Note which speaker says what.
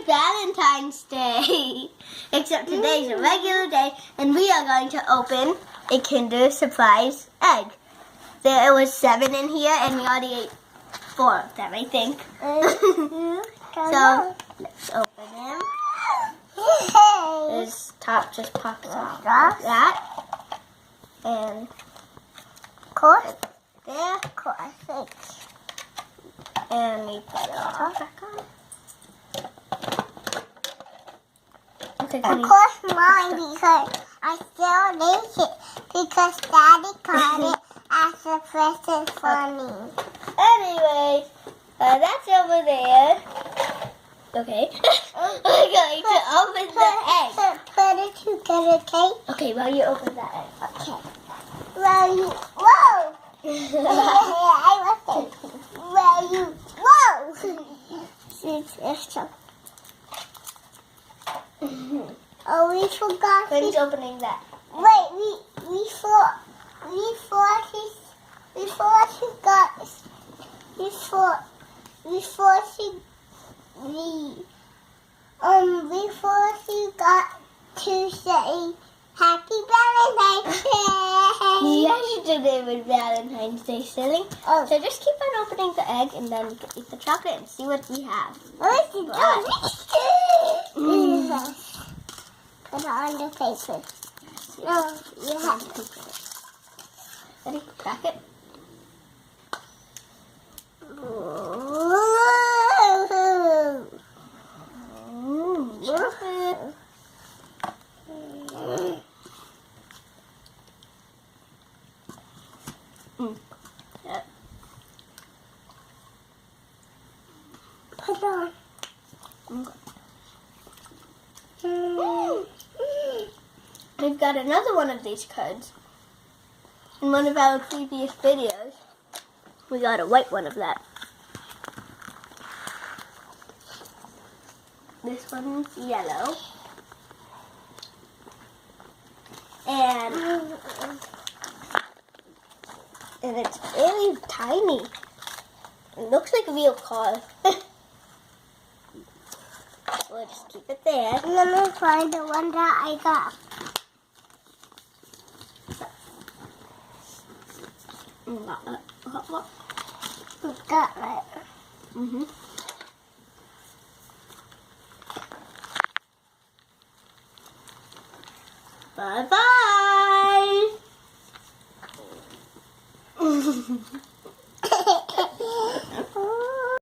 Speaker 1: is Valentine's Day. Except today's a regular day, and we are going to open a Kinder Surprise egg. There was 7 in here, and we already ate 4 of them, I think. So, let's open them. His top just pops off like that. And, of course, there. Of course. And we put it all back on. Okay,
Speaker 2: of course mine, because I still need it, because Daddy got it as a present for me.
Speaker 1: Anyways, that's over there. Okay. We're going to open the egg.
Speaker 2: Put it together, okay?
Speaker 1: Okay, well, you open that egg.
Speaker 2: Okay. Well, you, whoa! I was thinking, well, you, whoa! Oh, we forgot.
Speaker 1: When's opening that?
Speaker 2: Wait, before she got to say Happy Valentine's Day.
Speaker 1: Yesterday was Valentine's Day, silly.
Speaker 2: Oh.
Speaker 1: So just keep on opening the egg and then eat the chocolate and see what we have.
Speaker 2: What is it? Put it on the paper. No, you have to put it.
Speaker 1: Ready? Crack it. Chocolate. Yeah.
Speaker 2: Put it on.
Speaker 1: We've got another one of these cards. In one of our previous videos, we got a white one of that. This one's yellow. And it's really tiny. It looks like a real car. We'll just keep it there.
Speaker 2: Let me find the one that I got. Got it.
Speaker 1: Mm-hmm. Bye-bye.